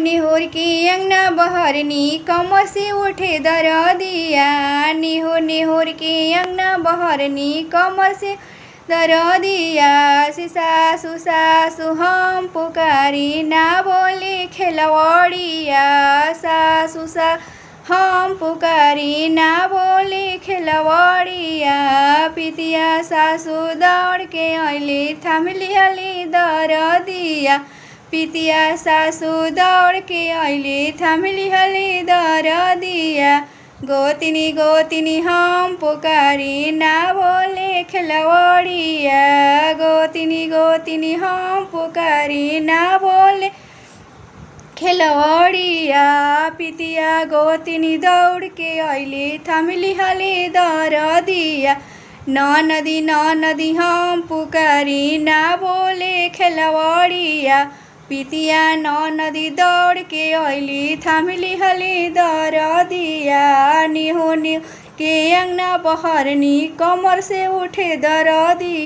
निहुर की अंगना बहरनी कमर से उठे दरदिया। निहुर निहुर की अंगना बहरनी कमर से दरदिया। सासु सासु हम पुकारी ना बोले खेलवड़िया। सासु सासु हम पुकारी ना बोले खेलवड़िया। पितिया सासु दौड़ के अली थामली हली दरदिया। पितिया सासु दौड़ के अली थामली हली दरदिया। गोतिनी गोतिनी हम पुकारी ना बोले खेलवड़िया। गोतिनी गोतिनी हम पुकारी ना बोले खेलवड़िया। पितिया गोतिनी दौड़ के अली थामली हली दरदिया। नदी नदी हम पुकारी ना बोले खेलवड़िया। पितिया नदी दौड़ के अली थामली हली दरदिया। निहुर निहुर के अंगना बहरनी कमर से उठे दरदिया।